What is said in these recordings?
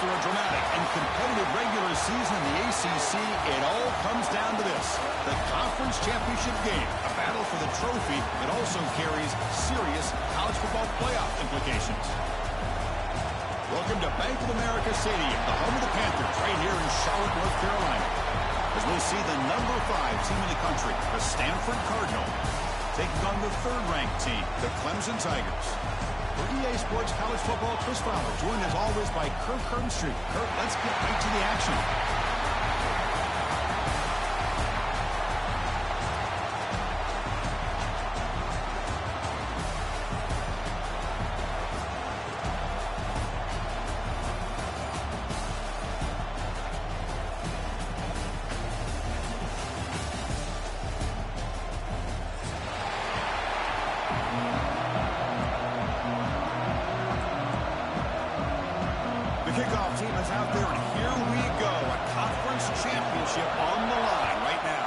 After a dramatic and competitive regular season in the ACC, it all comes down to this: the conference championship game, a battle for the trophy that also carries serious college football playoff implications. Welcome to Bank of America Stadium, the home of the Panthers, right here in Charlotte, North Carolina, as we'll see the number 5 team in the country, the Stanford Cardinal, taking on the 3rd-ranked team, the Clemson Tigers. For EA Sports College Football Twist Fowler, joined as always by Kirk Herbstreit. Kirk, let's get right to the action. Kickoff team is out there, and here we go. A conference championship on the line right now.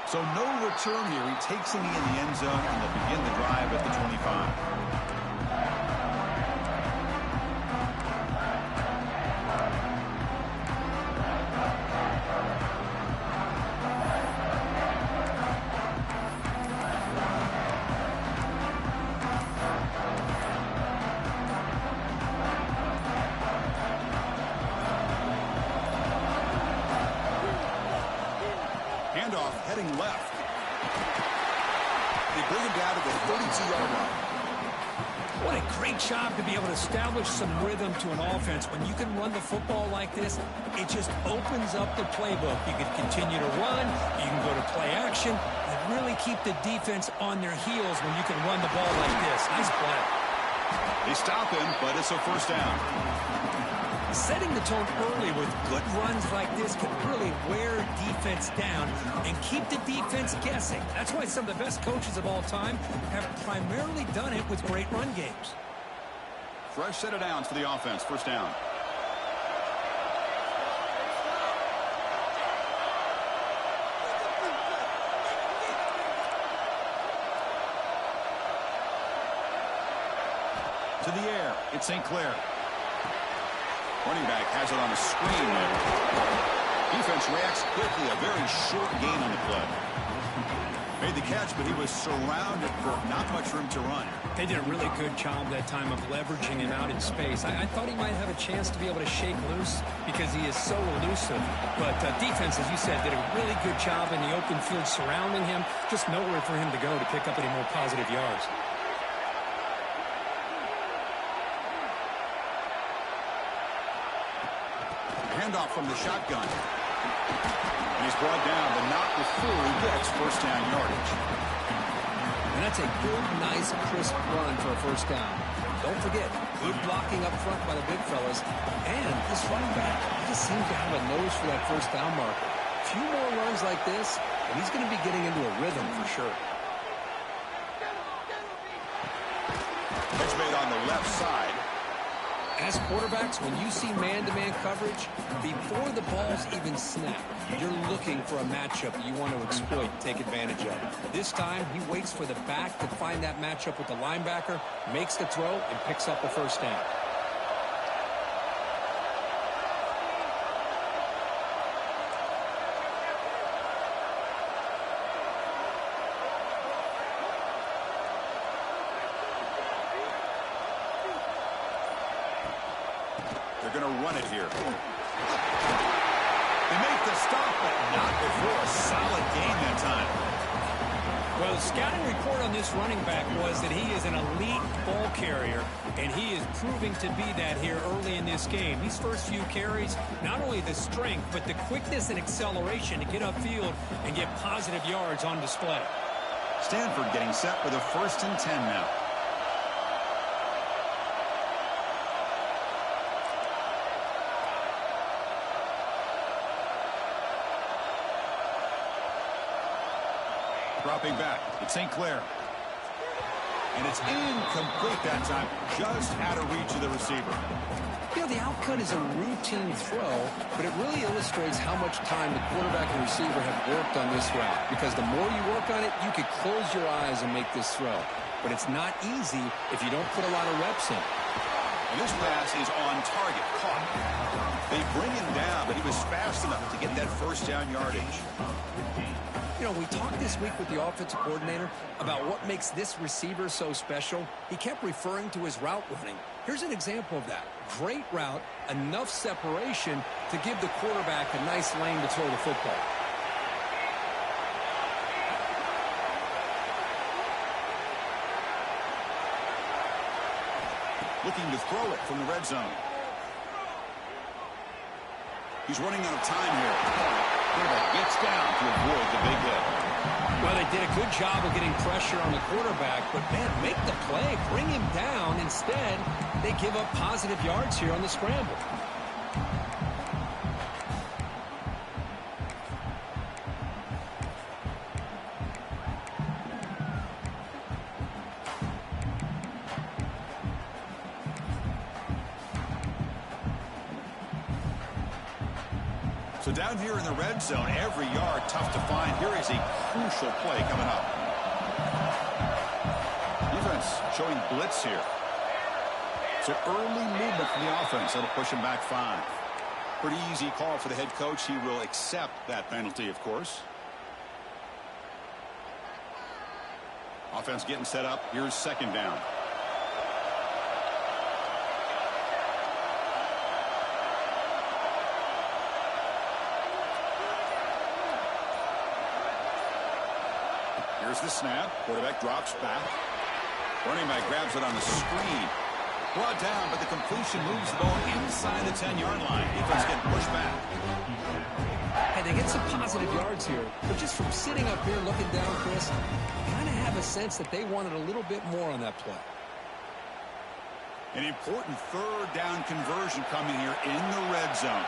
So no return here. He takes the knee in the end zone, and they'll begin the drive at the 25. Handoff heading left. They bring him down to the 32-yard line. What a great job to be able to establish some rhythm to an offense. When you can run the football like this, it just opens up the playbook. You can continue to run, you can go to play action, and really keep the defense on their heels when you can run the ball like this. Nice play. They stop him, but it's a first down. Setting the tone early with good runs like this can really wear defense down and keep the defense guessing. That's why some of the best coaches of all time have primarily done it with great run games. Fresh set of downs for the offense. First down. To the air, it's St. Clair. Running back has it on a screen there. Defense reacts quickly. A very short gain on the play. Made the catch, but he was surrounded for not much room to run. They did a really good job that time of leveraging him out in space. I thought he might have a chance to be able to shake loose because he is so elusive. But defense, as you said, did a really good job in the open field surrounding him. Just nowhere for him to go to pick up any more positive yards. Handoff from the shotgun. And he's brought down, but not before he gets first down yardage. And that's a good, nice, crisp run for a first down. Don't forget, good blocking up front by the big fellas. And this running back, he just seems to have a nose for that first down marker. A few more runs like this, and he's going to be getting into a rhythm for sure. Catch made on the left side. As quarterbacks, when you see man-to-man coverage, before the balls even snap, you're looking for a matchup you want to exploit, take advantage of. This time, he waits for the back to find that matchup with the linebacker, makes the throw, and picks up the first down. They're going to run it here. They make the stop, but not before a solid gain that time. Well, the scouting report on this running back was that he is an elite ball carrier, and he is proving to be that here early in this game. These first few carries, not only the strength, but the quickness and acceleration to get upfield and get positive yards on display. Stanford getting set for the 1st and 10 now. Dropping back, it's St. Clair. And it's incomplete that time. Just out of reach of the receiver. You know, the outcut is a routine throw, but it really illustrates how much time the quarterback and receiver have worked on this route. Because the more you work on it, you could close your eyes and make this throw. but it's not easy if you don't put a lot of reps in. And this pass is on target, caught. They bring him down, but he was fast enough to get that first down yardage. You know, we talked this week with the offensive coordinator about what makes this receiver so special. He kept referring to his route running. Here's an example of that. Great route, enough separation to give the quarterback a nice lane to throw the football. Looking to throw it from the red zone. He's running out of time here. Quarterback gets down to avoid the big hit. Well, they did a good job of getting pressure on the quarterback, but, man, make the play. Bring him down. Instead, they give up positive yards here on the scramble. So down here in the red zone, every yard tough to find. Here is a crucial play coming up. Defense showing blitz here. So early movement from the offense. That'll push him back 5. Pretty easy call for the head coach. He will accept that penalty, of course. Offense getting set up. Here's second down. Here's the snap. Quarterback drops back. Running back grabs it on the screen. Brought down, but the completion moves the ball inside the 10-yard line. Defense getting pushed back. Hey, they get some positive yards here, but just from sitting up here looking down, Chris, you kind of have a sense that they wanted a little bit more on that play. An important third down conversion coming here in the red zone.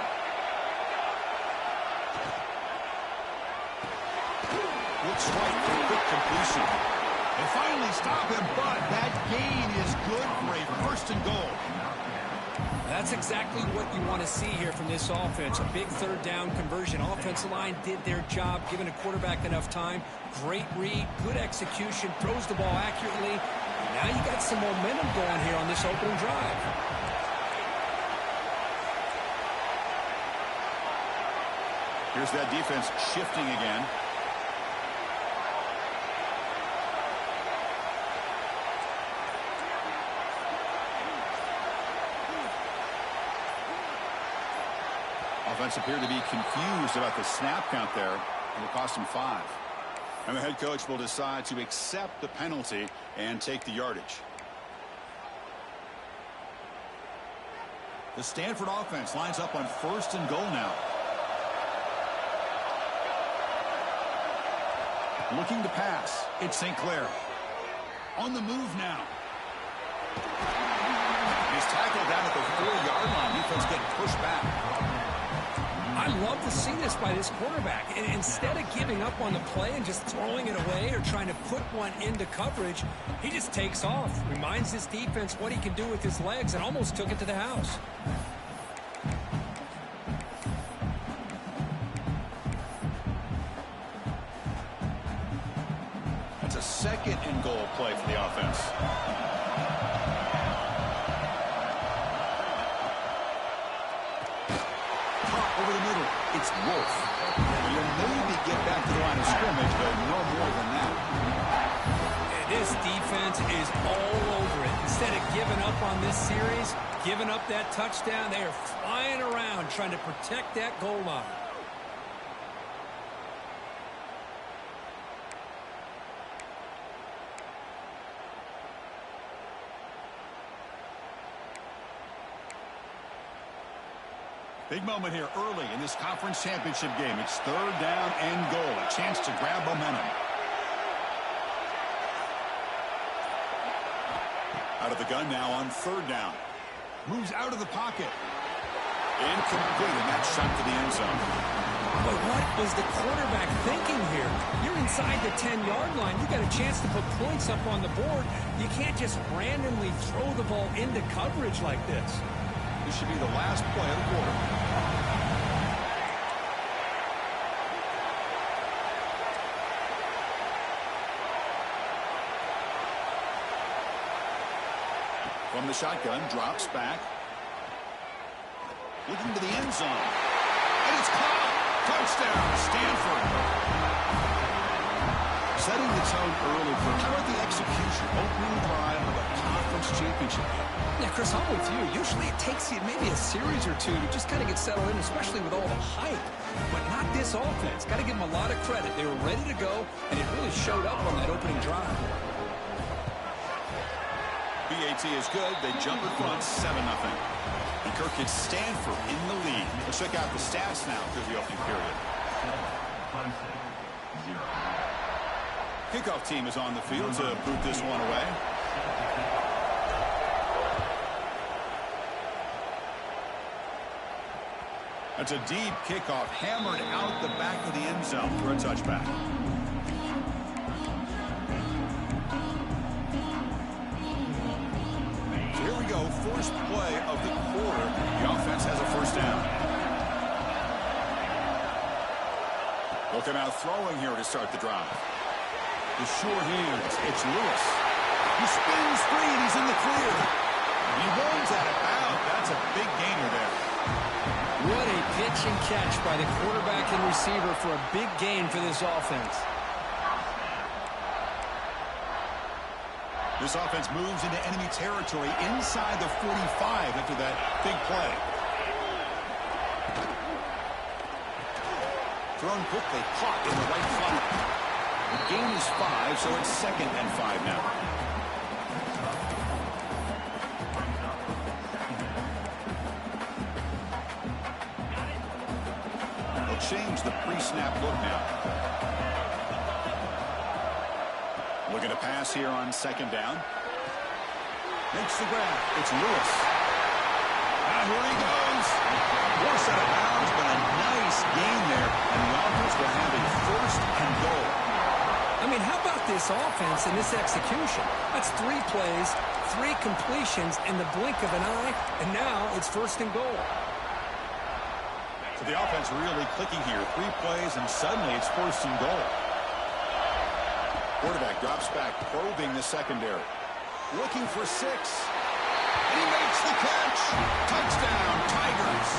Looks right for a quick completion. They finally stop him, but that gain is good for a first and goal. That's exactly what you want to see here from this offense. A big third down conversion. Offensive line did their job, giving a quarterback enough time. Great read, good execution, throws the ball accurately. Now you got some momentum going here on this opening drive. Here's that defense shifting again. Offense appeared to be confused about the snap count there. It will cost him 5. And the head coach will decide to accept the penalty and take the yardage. The Stanford offense lines up on first and goal now. Looking to pass. It's St. Clair. On the move now. He's tackled down at the 4-yard line. Defense getting pushed back. I love to see this by this quarterback. And instead of giving up on the play and just throwing it away or trying to put one into coverage, he just takes off, reminds his defense what he can do with his legs, and almost took it to the house. That's a second and goal play for the offense. Over the middle, it's Wolf. You'll maybe get back to the line of scrimmage, but no more than that. And this defense is all over it. Instead of giving up on this series, giving up that touchdown, they are flying around trying to protect that goal line. Big moment here early in this conference championship game. It's third down and goal. A chance to grab momentum. Out of the gun now on third down. Moves out of the pocket. Incomplete, and that's shot to the end zone. But what was the quarterback thinking here? You're inside the 10-yard line. You got a chance to put points up on the board. You can't just randomly throw the ball into coverage like this. This should be the last play of the quarter. From the shotgun, drops back. Looking to the end zone. And it's caught. Touchdown, Stanford. Setting the tone early for how about the execution, opening drive of a conference championship game. Yeah, Chris, I'm with you. Usually it takes you maybe a series or two to just kind of get settled in, especially with all the hype. But not this offense. Got to give them a lot of credit. They were ready to go, and it really showed up on that opening drive. BAT is good. They jump in front 7-0. And Kirk gets Stanford in the lead. Let's check out the stats now through the opening period. Kickoff team is on the field to boot this one away. That's a deep kickoff, hammered out the back of the end zone for a touchback. So here we go, first play of the quarter. The offense has a first down. Looking out throwing here to start the drive. The sure hands, it's Lewis. He spins free and he's in the clear. He runs out of bounds. That's a big gainer there. What a pitch and catch by the quarterback and receiver for a big gain for this offense. This offense moves into enemy territory inside the 45 after that big play. Thrown quickly, caught in the right flank. The gain is 5, so it's 2nd and 5 now. They'll change the pre-snap look now. Looking to pass here on 2nd down. Makes the grab. It's Lewis. Now here he goes. More set of bounds, but a nice gain there. And the offense will have a 1st and goal. I mean, how about this offense and this execution? That's 3 plays, 3 completions in the blink of an eye, and now it's 1st and goal. So the offense really clicking here. 3 plays, and suddenly it's 1st and goal. Quarterback drops back, probing the secondary. Looking for 6. And he makes the catch. Touchdown, Tigers.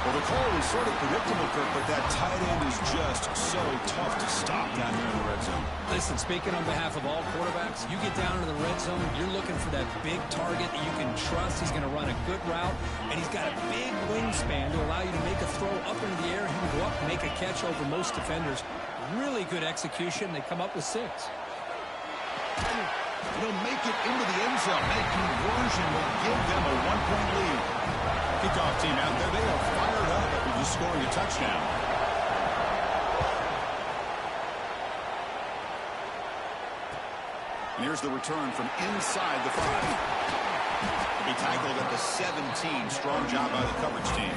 Well, the call is sort of predictable, Kirk, but that tight end is just so tough to stop down here in the red zone. Listen, speaking on behalf of all quarterbacks, you get down into the red zone, you're looking for that big target that you can trust. He's going to run a good route, and he's got a big wingspan to allow you to make a throw up into the air. He can go up and make a catch over most defenders. Really good execution. They come up with 6. He'll make it into the end zone. That conversion will give them a 1-point lead. Kickoff team out there, they are fired up after just scoring a touchdown. And here's the return from inside the 5. He tackled at the 17. Strong job by the coverage team.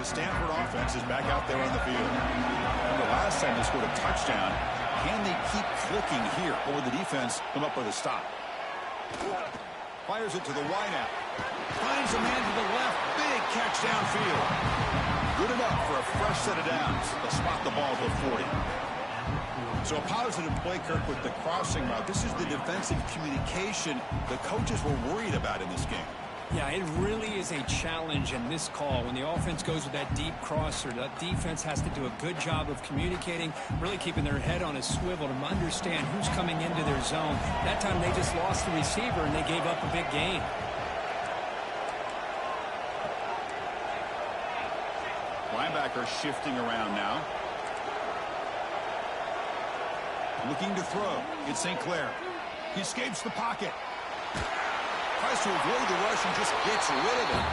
The Stanford offense is back out there on the field. Remember last time they scored a touchdown. Can they keep clicking here, or will the defense come up with a stop? Fires it to the wideout. Finds a man to the left. Big catch downfield. Good enough for a fresh set of downs. They'll spot the ball at the 40. So a positive play, Kirk, with the crossing route. This is the defensive communication the coaches were worried about in this game. Yeah, it really is a challenge in this call. When the offense goes with that deep crosser, that defense has to do a good job of communicating, really keeping their head on a swivel to understand who's coming into their zone. That time they just lost the receiver and they gave up a big gain. Linebacker shifting around now. Looking to throw. It's St. Clair. He escapes the pocket. Tries to avoid the rush and just gets rid of it.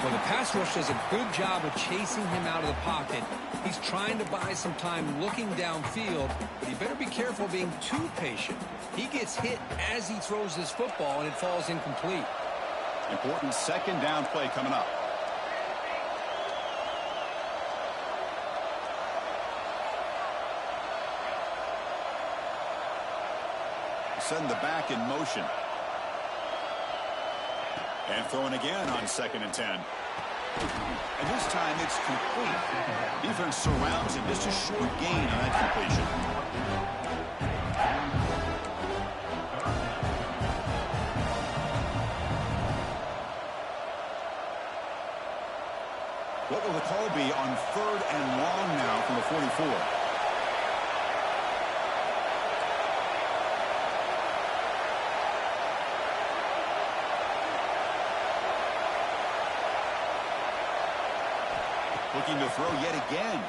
Well, the pass rush does a good job of chasing him out of the pocket. He's trying to buy some time looking downfield, but he better be careful being too patient. He gets hit as he throws his football, and it falls incomplete. Important 2nd down play coming up. Send the back in motion. And throwing again on 2nd and 10. And this time it's complete. Defense surrounds him. Just a short gain on that completion. What will the call be on 3rd and long now from the 44? Looking to throw yet again.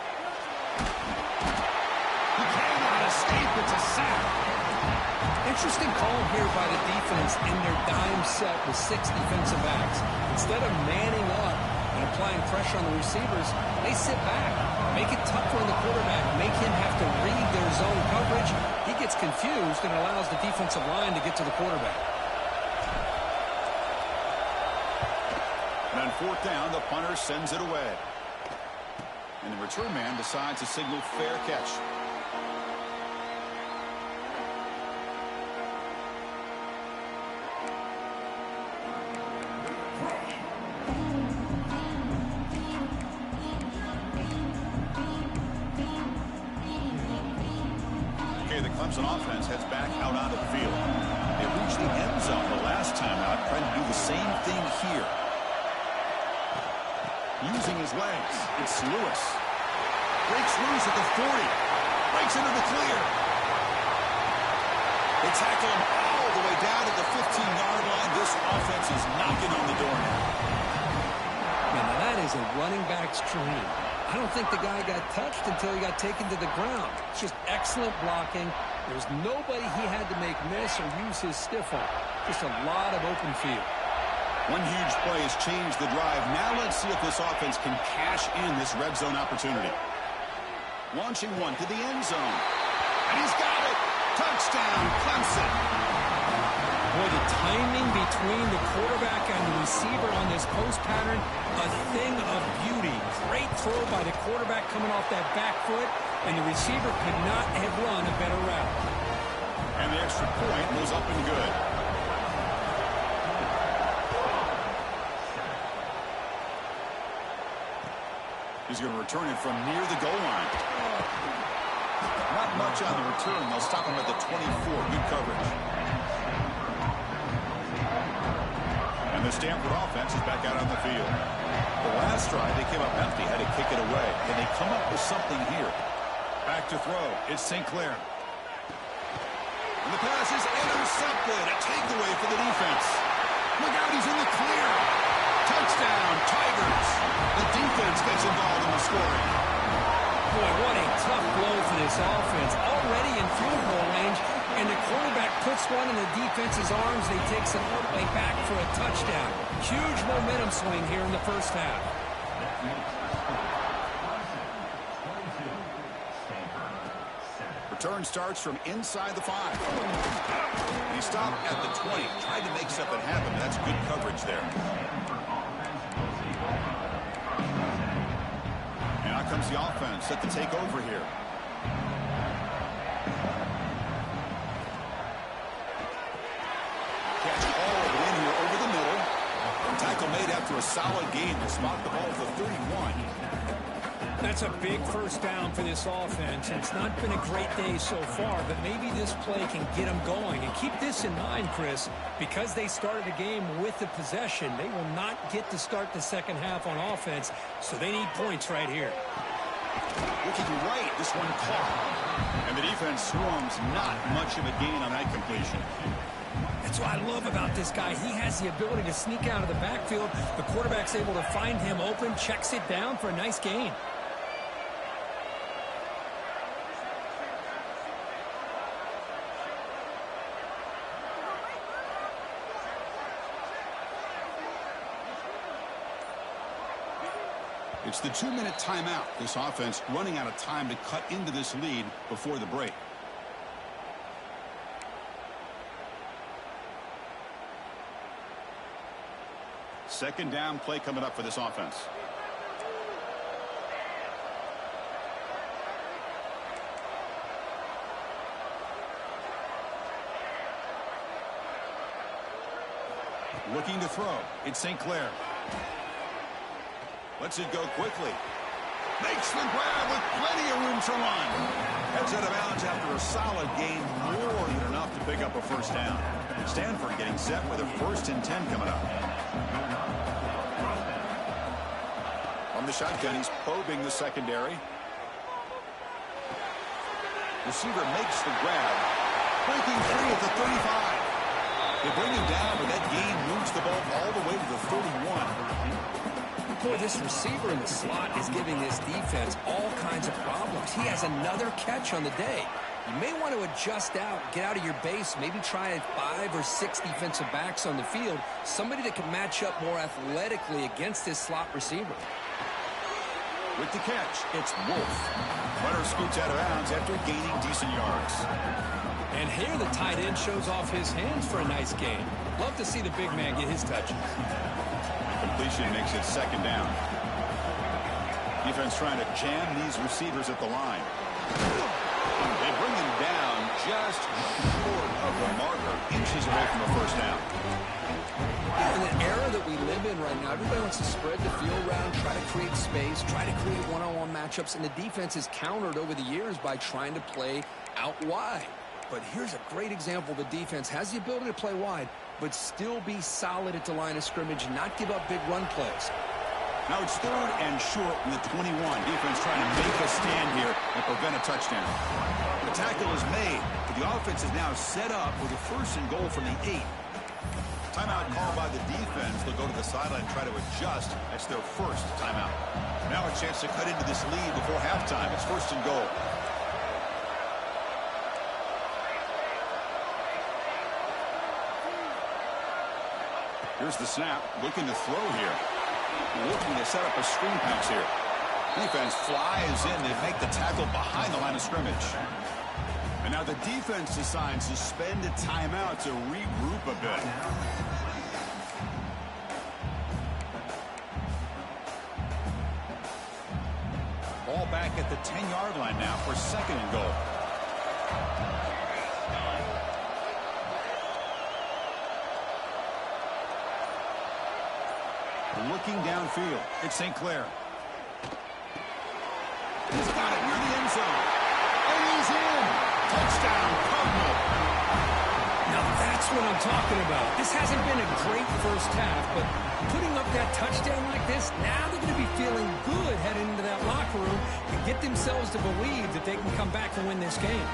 He cannot escape. It's a sack. Interesting call here by the defense in their dime set with 6 defensive backs. Instead of manning up and applying pressure on the receivers, they sit back, make it tougher on the quarterback, make him have to read their zone coverage. He gets confused and allows the defensive line to get to the quarterback. And on 4th down, the punter sends it away. And the return man decides to signal fair catch. Okay, the Clemson offense heads back out onto the field. They reached the end zone the last time out, trying to do the same thing here. Using his legs, it's Lewis. Breaks loose at the 40. Breaks into the clear. They tackle him all the way down to the 15-yard line. This offense is knocking on the door now. Man, now that is a running back's dream. I don't think the guy got touched until he got taken to the ground. It's just excellent blocking. There's nobody he had to make miss or use his stiff arm. Just a lot of open field. One huge play has changed the drive. Now let's see if this offense can cash in this red zone opportunity. Launching one to the end zone. And he's got it. Touchdown, Clemson. Boy, the timing between the quarterback and the receiver on this post pattern, a thing of beauty. Great throw by the quarterback coming off that back foot, and the receiver could not have run a better route. And the extra point was up and good. He's going to return it from near the goal line. Not much on the return. They'll stop him at the 24. Good coverage. And the Stanford offense is back out on the field. The last drive, they came up empty, had to kick it away. Can they come up with something here? Back to throw. It's St. Clair. And the pass is intercepted. A takeaway for the defense. Look out, he's in the clear. Touchdown, Tigers. The defense gets involved in the scoring. Boy, what a tough blow for this offense. Already in field goal range, and the quarterback puts one in the defense's arms. He takes it all the way back for a touchdown. Huge momentum swing here in the first half. Return starts from inside the 5. He stopped at the 20. Tried to make something happen. That's good coverage there. And out comes the offense set to take over here. Catch all the way in here over the middle. Tackle made after a solid gain to spot the ball at the 31. That's a big first down for this offense, and it's not been a great day so far, but maybe this play can get them going. And keep this in mind, Chris, because they started the game with the possession, they will not get to start the second half on offense, so they need points right here. Looking right, this one caught. And the defense swarms, not much of a gain on that completion. That's what I love about this guy. He has the ability to sneak out of the backfield. The quarterback's able to find him open, checks it down for a nice gain. It's the 2-minute timeout. This offense running out of time to cut into this lead before the break. Second down play coming up for this offense. Looking to throw. It's St. Clair. Lets it go quickly. Makes the grab with plenty of room to run. Heads out of bounds after a solid gain, more than enough to pick up a first down. Stanford getting set with a 1st and 10 coming up. From the shotgun, he's probing the secondary. Receiver makes the grab. Breaking free at the 35. They bring him down, but that gain moves the ball all the way to the 31. Boy, this receiver in the slot is giving this defense all kinds of problems. He has another catch on the day. You may want to adjust out, get out of your base, maybe try 5 or 6 defensive backs on the field, somebody that can match up more athletically against this slot receiver. With the catch, it's Wolf. Runner scoots out of bounds after gaining decent yards. And here the tight end shows off his hands for a nice gain. Love to see the big man get his touches. Completion makes it 2nd down. Defense trying to jam these receivers at the line. They bring him down just short of the marker, inches away from a first down. In the era that we live in right now, everybody wants to spread the field around, try to create space, try to create one-on-one matchups, and the defense is countered over the years by trying to play out wide. But here's a great example. The defense has the ability to play wide, but still be solid at the line of scrimmage, not give up big run plays. Now it's 3rd and short from the 21. Defense trying to make a stand here and prevent a touchdown. The tackle is made, but the offense is now set up with a 1st and goal from the 8. Timeout called by the defense. They'll go to the sideline and try to adjust. That's their 1st timeout. Now a chance to cut into this lead before halftime. It's 1st and goal. Here's the snap. Looking to throw here. Looking to set up a screen pass here. Defense flies in. They make the tackle behind the line of scrimmage. And now the defense decides to spend a timeout to regroup a bit. Ball back at the 10-yard line now for 2nd and goal. Looking downfield, it's St. Clair. He's got it near the end zone. And he's in. Touchdown, Cardinal. Now that's what I'm talking about. This hasn't been a great first half, but putting up that touchdown like this, now they're going to be feeling good heading into that locker room and get themselves to believe that they can come back and win this game.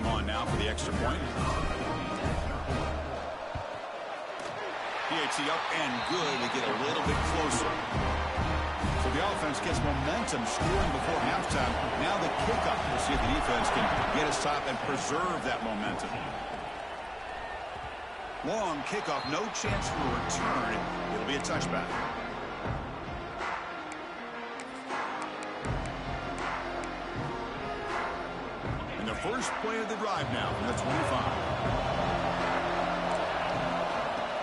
team on now for the extra point. PAT up and good to get a little bit closer. So the offense gets momentum scoring before halftime. Now the kickoff. We'll see if the defense can get a stop and preserve that momentum. Long kickoff, no chance for a return. It'll be a touchback. And the first play of the drive now from the 25.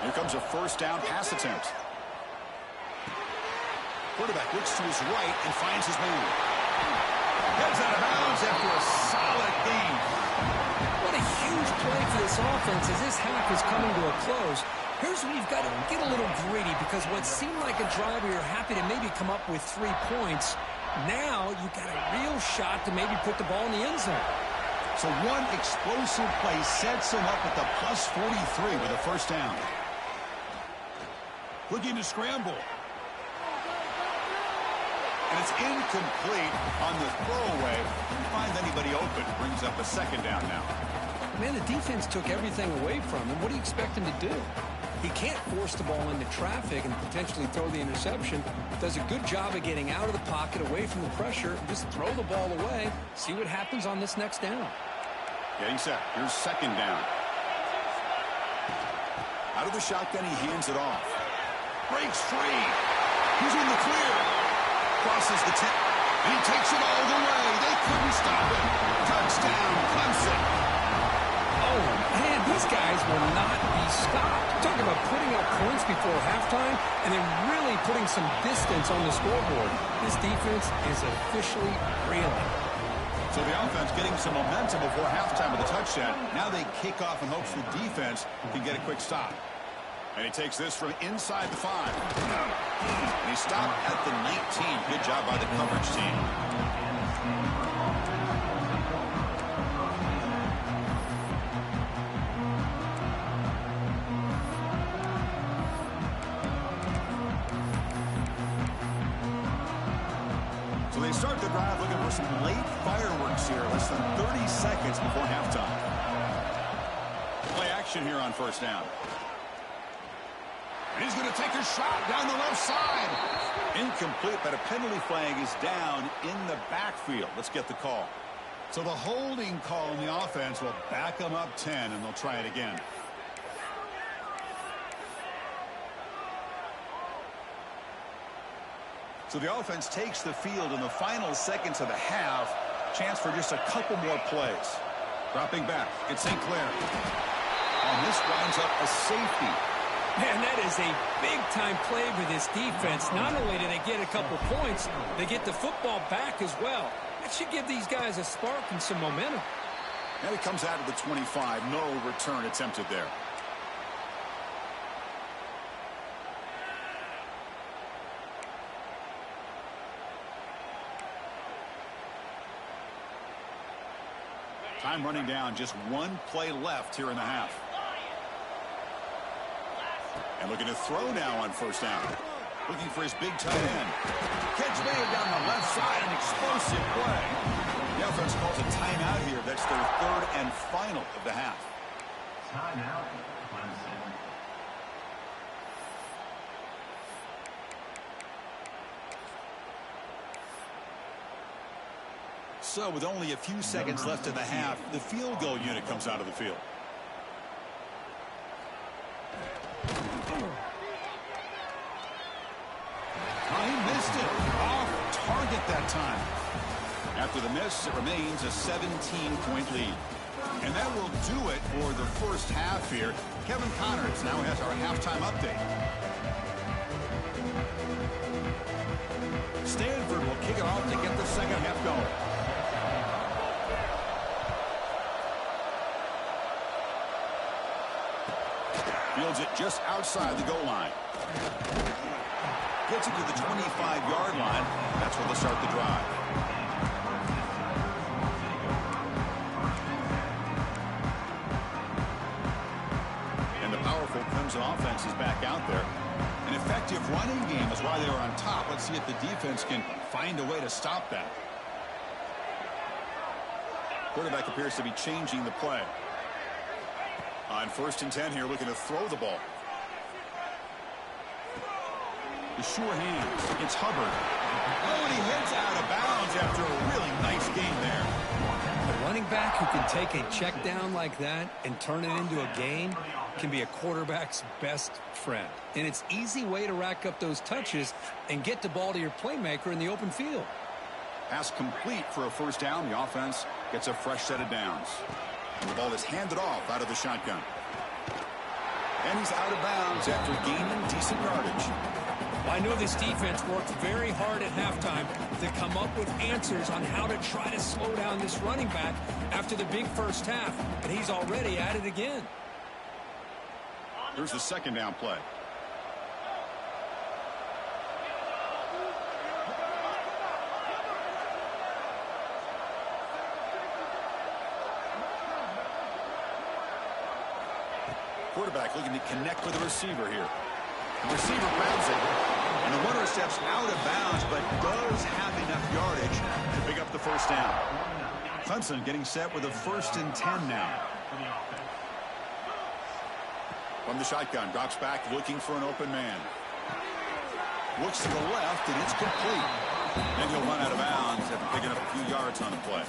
Here comes a first down pass attempt. Quarterback looks to his right and finds his man. Heads out of bounds after a solid gain. What a huge play for this offense as this half is coming to a close. Here's where you've got to get a little greedy because what seemed like a drive where you're happy to maybe come up with 3 points, now you've got a real shot to maybe put the ball in the end zone. So one explosive play sets him up at the plus 43 with a first down. Looking to scramble. And it's incomplete on the throwaway. Didn't find anybody open. Brings up a second down now. Man, the defense took everything away from him. What do you expect him to do? He can't force the ball into traffic and potentially throw the interception. Does a good job of getting out of the pocket, away from the pressure. Just throw the ball away. See what happens on this next down. Getting set. Here's second down. Out of the shotgun, he hands it off. Breaks free. He's in the clear. Crosses the 10. And he takes it all the way. They couldn't stop him. Touchdown, Clemson. Oh, man, these guys will not be stopped. Talking about putting up points before halftime and then really putting some distance on the scoreboard. This defense is officially reeling. So the offense getting some momentum before halftime with a touchdown. Now they kick off in hopes the defense can get a quick stop. And he takes this from inside the 5. And he stopped at the 19. Good job by the coverage team. So they start the drive looking for some late fireworks here. Less than 30 seconds before halftime. Play action here on first down. And he's going to take a shot down the left side. Incomplete, but a penalty flag is down in the backfield. Let's get the call. So the holding call on the offense will back them up 10, and they'll try it again. So the offense takes the field in the final seconds of the half. Chance for just a couple more plays. Dropping back. It's St. Clair. And this winds up a safety. Man, that is a big-time play for this defense. Not only do they get a couple points, they get the football back as well. That should give these guys a spark and some momentum. Now he comes out of the 25. No return attempted there. Time running down. Just one play left here in the half. And looking to throw now on first down. Looking for his big tight end. Catch made down the left side. An explosive play. The offense calls a timeout here. That's their third and final of the half. Timeout, Clemson. So with only a few seconds left in the half, the field goal unit comes out of the field. He missed it. Off target that time. After the miss, it remains a 17-point lead. And that will do it for the first half here. Kevin Connors now has our halftime update. Stanford will kick it off to get the second half going. Fields it just outside the goal line. Gets it to the 25-yard line. That's where they'll start the drive. And the powerful Clemson offense is back out there. An effective running game is why they were on top. Let's see if the defense can find a way to stop that. Quarterback appears to be changing the play. On 1st and 10 here, looking to throw the ball. The sure hands. It's Hubbard. Oh, and he heads out of bounds after a really nice game there. A running back who can take a check down like that and turn it into a gain can be a quarterback's best friend. And it's an easy way to rack up those touches and get the ball to your playmaker in the open field. Pass complete for a first down. The offense gets a fresh set of downs. And the ball is handed off out of the shotgun. And he's out of bounds after gaining decent yardage. Well, I know this defense worked very hard at halftime to come up with answers on how to try to slow down this running back after the big first half. But he's already at it again. Here's the second down play. Quarterback looking to connect with the receiver here. The receiver grabs it, and the runner steps out of bounds, but does have enough yardage to pick up the first down. Clemson getting set with a 1st and 10 now. From the shotgun, drops back looking for an open man. Looks to the left, and it's complete. And he'll run out of bounds after picking up a few yards on the play.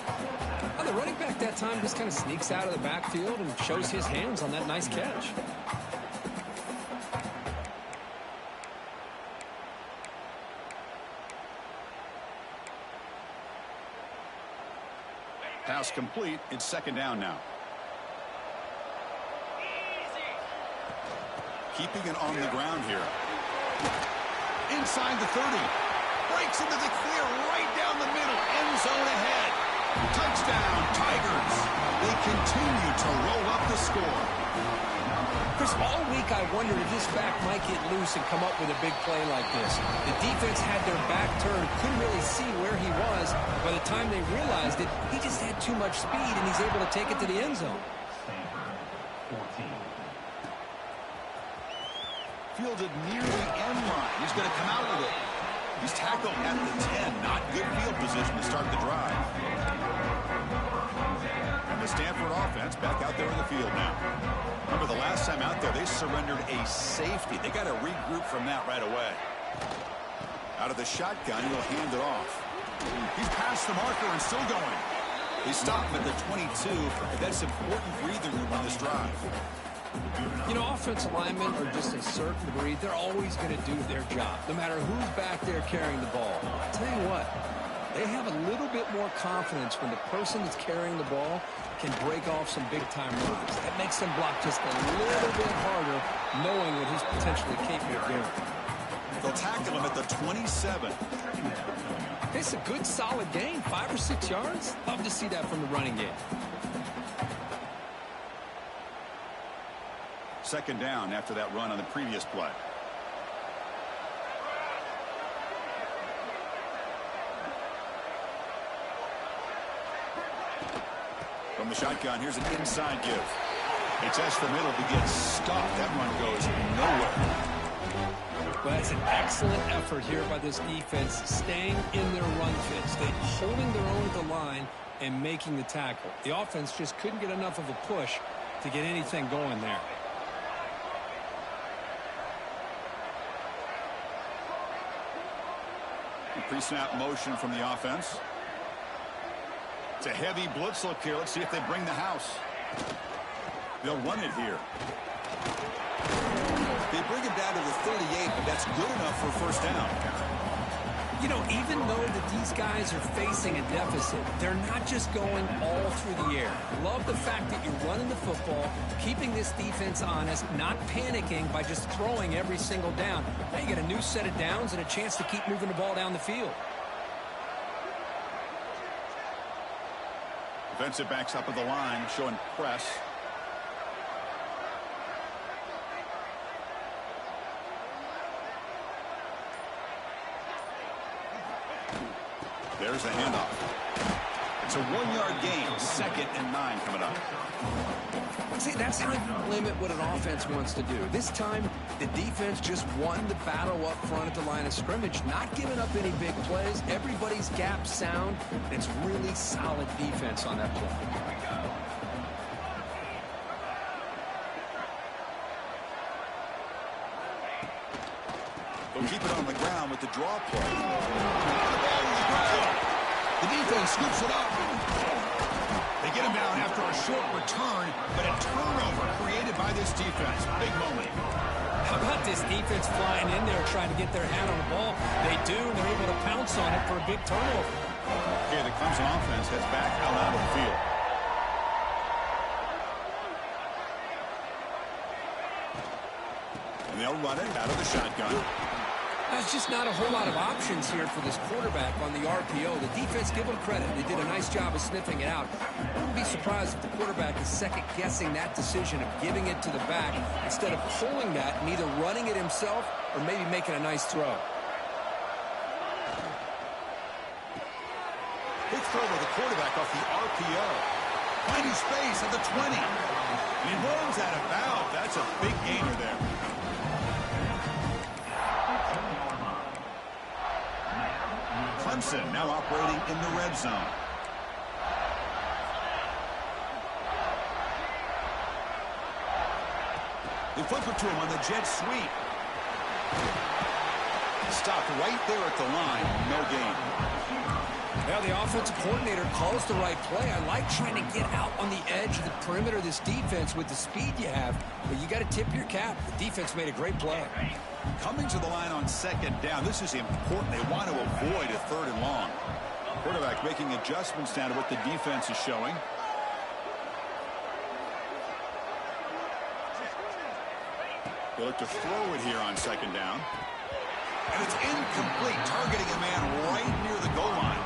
Well, the running back that time just kind of sneaks out of the backfield and shows his hands on that nice catch. Pass complete. It's second down now. Keeping it on the ground here. Inside the 30. Breaks into the clear right down the middle. End zone ahead. Touchdown, Tigers. They continue to roll up the score. Chris, all week I wondered if this back might get loose and come up with a big play like this. The defense had their back turned, couldn't really see where he was. By the time they realized it, he just had too much speed, and he's able to take it to the end zone. Fielded near the end line. He's going to come out with it. He's tackled at the 10. Not good field position to start the drive. And the Stanford offense back out there in the field now. Remember the last time out there, they surrendered a safety. They got to regroup from that right away. Out of the shotgun, he'll hand it off. He's past the marker and still going. They stop him at the 22. That's important breathing room on this drive. You know, offensive linemen are just a certain breed. They're always going to do their job, no matter who's back there carrying the ball. I'll tell you what, they have a little bit more confidence when the person that's carrying the ball can break off some big-time runs. That makes them block just a little bit harder, knowing what he's potentially capable of doing. They'll tackle him at the 27. It's a good, solid game, 5 or 6 yards. Love to see that from the running game. Second down after that run on the previous play. From the shotgun, here's an inside give. It's S for middle to get stopped. That run goes nowhere. But it's an excellent effort here by this defense, staying in their run fits. They're holding their own at the line and making the tackle. The offense just couldn't get enough of a push to get anything going there. Pre-snap motion from the offense. It's a heavy blitz look here. Let's see if they bring the house. They'll run it here. They bring him down to the 38, but that's good enough for a first down. You know, even though that these guys are facing a deficit, they're not just going all through the air. Love the fact that you're running the football, keeping this defense honest, not panicking by just throwing every single down. Now you get a new set of downs and a chance to keep moving the ball down the field. Defensive backs up at the line, showing press. There's the handoff. It's a 1-yard gain. 2nd and 9 coming up. See, that's how you limit what an offense wants to do. This time, the defense just won the battle up front at the line of scrimmage, not giving up any big plays. Everybody's gap sound. It's really solid defense on that play. They'll keep it on the ground with the draw play. The defense scoops it up. They get him down after a short return, but a turnover created by this defense. Big moment. How about this defense flying in there trying to get their hand on the ball? They do, and they're able to pounce on it for a big turnover. Okay, the Clemson offense heads back out onto the field. And they'll run it out of the shotgun. There's just not a whole lot of options here for this quarterback on the RPO. The defense, give them credit. They did a nice job of sniffing it out. I wouldn't be surprised if the quarterback is second-guessing that decision of giving it to the back instead of pulling that and either running it himself or maybe making a nice throw. Big throw by the quarterback off the RPO. Finding space at the 20. And he rolls out of bounds. That's a big gainer there. Clemson now operating in the red zone. They flip it to him on the jet sweep. Stopped right there at the line. No gain. Well, the offensive coordinator calls the right play. I like trying to get out on the edge of the perimeter of this defense with the speed you have, but you got to tip your cap. The defense made a great play. Coming to the line on second down. This is important. They want to avoid a third and long. Quarterback making adjustments down to what the defense is showing. They look to throw it here on second down. And it's incomplete, targeting a man right near the goal line.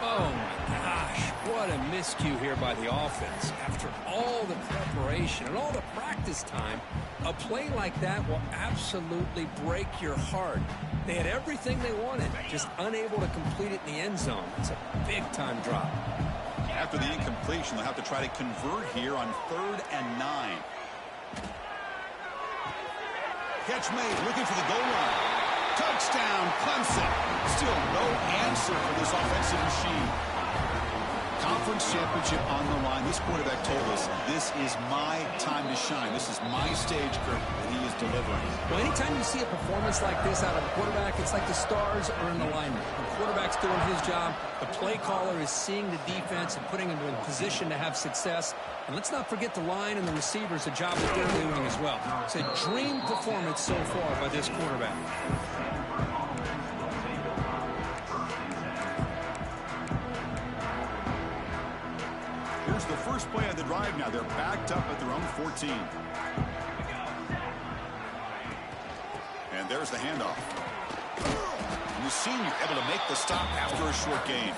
Oh, my gosh. What a miscue here by the offense. After all the preparation and all the practice time, a play like that will absolutely break your heart. They had everything they wanted, just unable to complete it in the end zone. It's a big-time drop. After the incompletion, they'll have to try to convert here on 3rd and 9. Catch made, looking for the goal line. Touchdown, Clemson. Still no answer for this offensive machine. Conference championship on the line. This quarterback told us, this is my time to shine. This is my stage, Kirk, and he is delivering. Well, anytime you see a performance like this out of a quarterback, it's like the stars are in alignment. The quarterback's doing his job. The play caller is seeing the defense and putting them in position to have success. And let's not forget the line and the receivers, the job that they're doing as well. It's a dream performance so far by this quarterback. Here's the first play of the drive now. They're backed up at their own 14. And there's the handoff. And the senior able to make the stop after a short gain.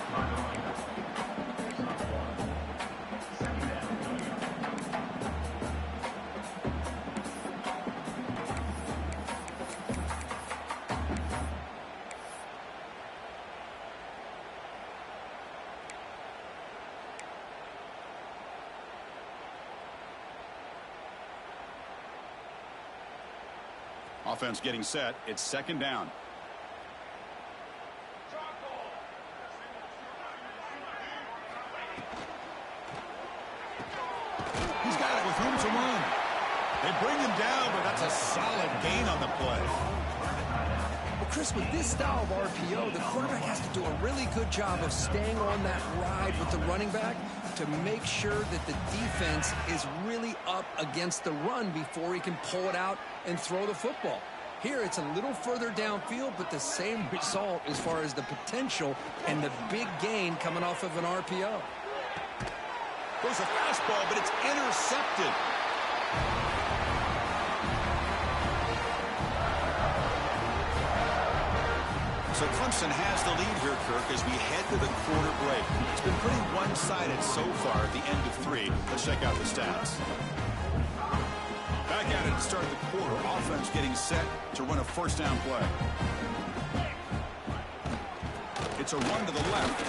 Offense getting set. It's second down. He's got it with room to run. They bring him down, but that's a solid gain on the play. Well, Chris, with this style of RPO, the quarterback has to do a really good job of staying on that ride with the running back to make sure that the defense is really up against the run before he can pull it out and throw the football. Here, it's a little further downfield, but the same result as far as the potential and the big gain coming off of an RPO. Goes a fastball, but it's intercepted. So Clemson has the lead here, Kirk, as we head to the quarter break. It's been pretty one-sided so far at the end of 3. Let's check out the stats. Back at it to start the quarter. Offense getting set to run a first down play. It's a run to the left.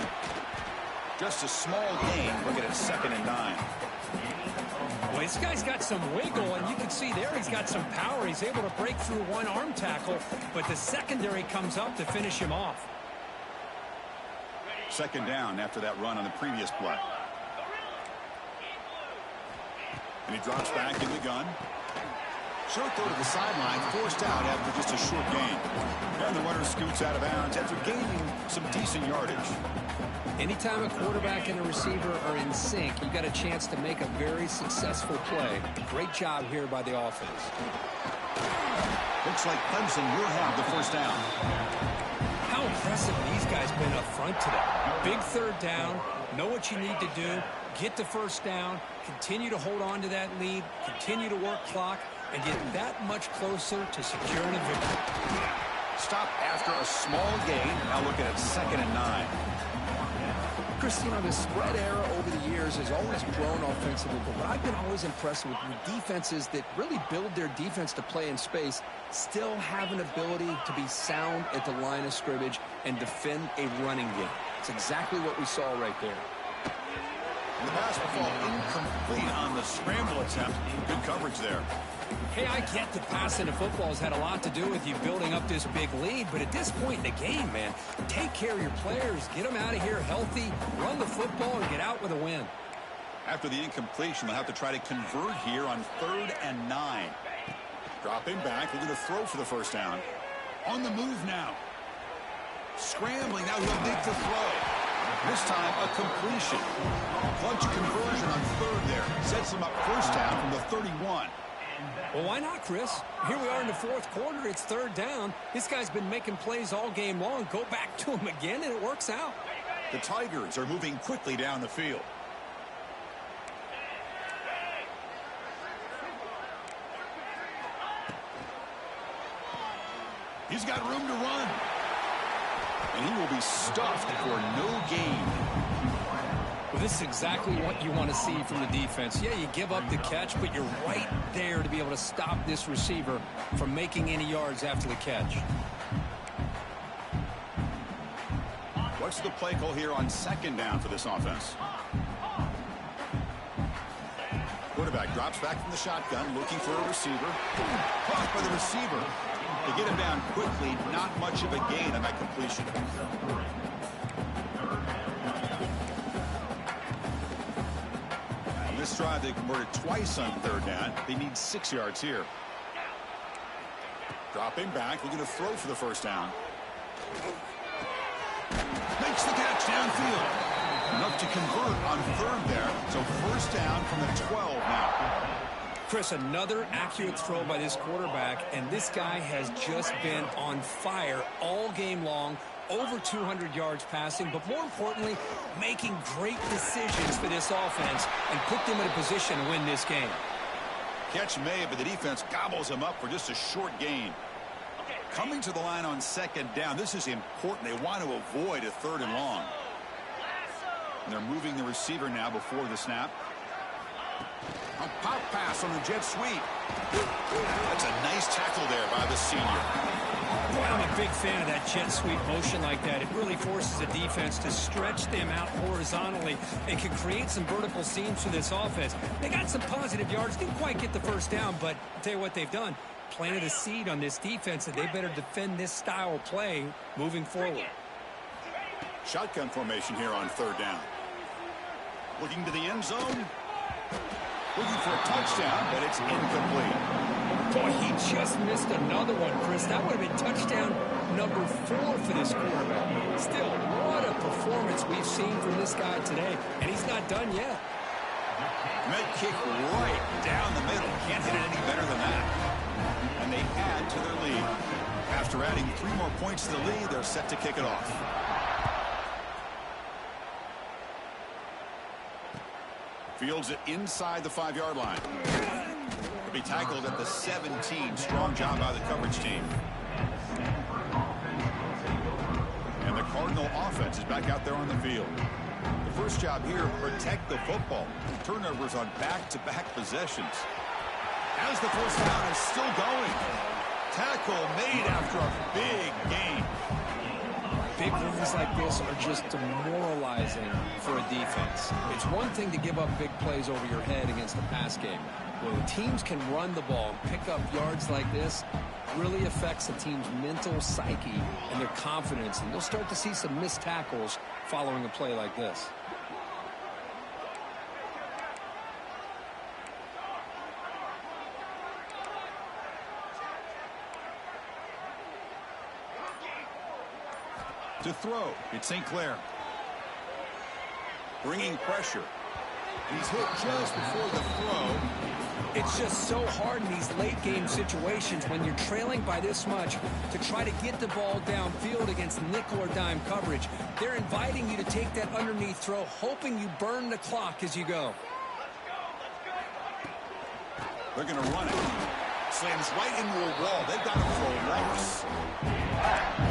Just a small gain. Looking at 2nd and 9. Well, this guy's got some wiggle, and you can see there he's got some power. He's able to break through one arm tackle, but the secondary comes up to finish him off. Second down after that run on the previous play. And he drops back in the gun. Short throw to the sideline, forced out after just a short gain. And the runner scoots out of bounds after gaining some decent yardage. Anytime a quarterback and a receiver are in sync, you got a chance to make a very successful play. Great job here by the offense. Looks like Clemson will have the first down. How impressive these guys been up front today. Big third down, know what you need to do, get the first down, continue to hold on to that lead, continue to work clock, and get that much closer to securing a victory. Stop after a small gain. Now looking at 2nd and 9. Chris, you know, the spread era over the years has always grown offensively, but what I've been always impressed with defenses that really build their defense to play in space still have an ability to be sound at the line of scrimmage and defend a running game. It's exactly what we saw right there. The pass will fall incomplete on the scramble attempt. Good coverage there. Hey, I get that passing the football has had a lot to do with you building up this big lead, but at this point in the game, man, take care of your players, get them out of here healthy, run the football, and get out with a win. After the incompletion, they'll have to try to convert here on 3rd and 9. Dropping back, looking to throw for the first down. On the move now. Scrambling, now he'll make the throw. This time, a completion. Clutch conversion on 3rd there. Sets him up first down from the 31. Well, why not, Chris? Here we are in the 4th quarter. It's 3rd down. This guy's been making plays all game long. Go back to him again, and it works out. The Tigers are moving quickly down the field. He's got room to run. And he will be stuffed for no gain. Well, this is exactly what you want to see from the defense. Yeah, you give up the catch, but you're right there to be able to stop this receiver from making any yards after the catch. What's the play call here on 2nd down for this offense? Quarterback drops back from the shotgun, looking for a receiver. Caught by the receiver. They get him down quickly, not much of a gain on that completion. On this drive, they converted twice on 3rd down. They need 6 yards here. Dropping back, looking to throw for the first down. Makes the catch downfield. Enough to convert on 3rd there. So first down from the 12 now. Chris, another accurate throw by this quarterback, and this guy has just been on fire all game long, over 200 yards passing, but more importantly, making great decisions for this offense and put them in a position to win this game. Catch made, but the defense gobbles him up for just a short gain. Coming to the line on 2nd down, this is important. They want to avoid a 3rd and long. And they're moving the receiver now before the snap. A pop pass on the jet sweep. That's a nice tackle there by the senior. Boy, I'm a big fan of that jet sweep motion like that. It really forces the defense to stretch them out horizontally and can create some vertical seams for this offense. They got some positive yards. Didn't quite get the first down, but I'll tell you what they've done. Planted a seed on this defense that they better defend this style of play moving forward. Shotgun formation here on 3rd down. Looking to the end zone. Looking for a touchdown, but it's incomplete. Boy, he just missed another one, Chris. That would have been touchdown number 4 for this quarterback. Still, what a performance we've seen from this guy today, and he's not done yet. Med kick right down the middle. Can't hit it any better than that. And they add to their lead. After adding 3 more points to the lead, they're set to kick it off. Fields it inside the 5-yard line. He'll be tackled at the 17. Strong job by the coverage team. And the Cardinal offense is back out there on the field. The first job here, protect the football. Turnovers on back-to-back possessions. As the first down is still going. Tackle made after a big gain. Big runs like this are just demoralizing for a defense. It's one thing to give up big plays over your head against a pass game. When teams can run the ball and pick up yards like this, really affects the team's mental psyche and their confidence. And you'll start to see some missed tackles following a play like this. To throw, it's St. Clair. Bringing pressure. He's hit just before the throw. It's just so hard in these late game situations when you're trailing by this much to try to get the ball downfield against nickel or dime coverage. They're inviting you to take that underneath throw, hoping you burn the clock as you go. They're going to run it. Slams right into a wall. They've got him for a loss.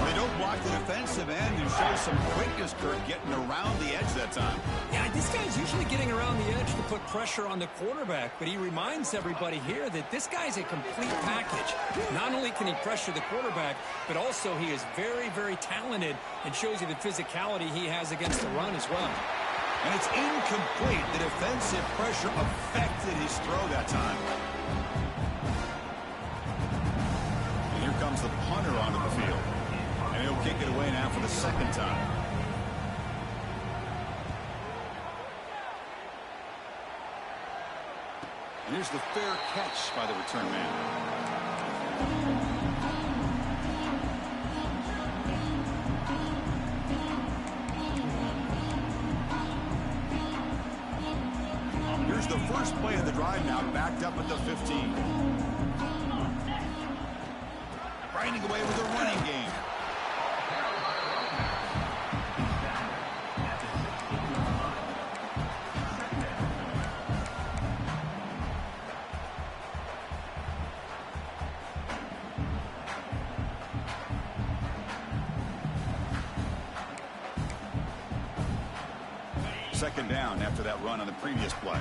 They don't block the defensive end and show some quickness, Kirk, getting around the edge that time. Yeah, this guy's usually getting around the edge to put pressure on the quarterback, but he reminds everybody here that this guy's a complete package. Not only can he pressure the quarterback, but also he is very, very talented and shows you the physicality he has against the run as well. And it's incomplete. The defensive pressure affected his throw that time. And here comes the punter onto the field. And he'll kick it away now for the second time. And here's the fair catch by the return man. Here's the first play of the drive now, backed up at the 15. Grinding away with a running game. Second down after that run on the previous play.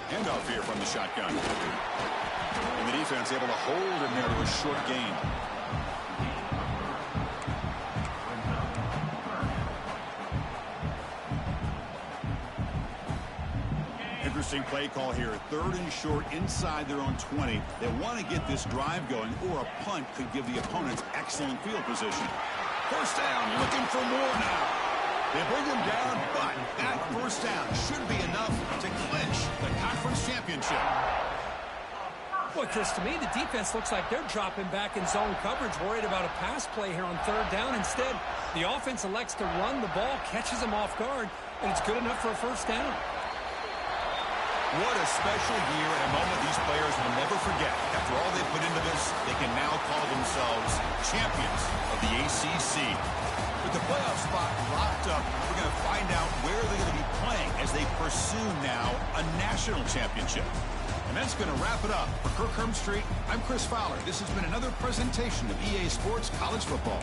Handoff here from the shotgun. And the defense able to hold him there to a short gain. Interesting play call here. 3rd and short inside their own 20. They want to get this drive going, or a punt could give the opponents excellent field position. First down, looking for more now. They bring him down, but that first down should be enough to clinch the conference championship. Boy, Chris, to me, the defense looks like they're dropping back in zone coverage, worried about a pass play here on 3rd down. Instead, the offense elects to run the ball, catches them off guard, and it's good enough for a first down. What a special year and a moment these players will never forget. After all they put into this, they can now call themselves champions of the ACC. With the playoff spot locked up, we're going to find out where they're going to be playing as they pursue now a national championship. And that's going to wrap it up. For Kirk Hermstreet, I'm Chris Fowler. This has been another presentation of EA Sports College Football.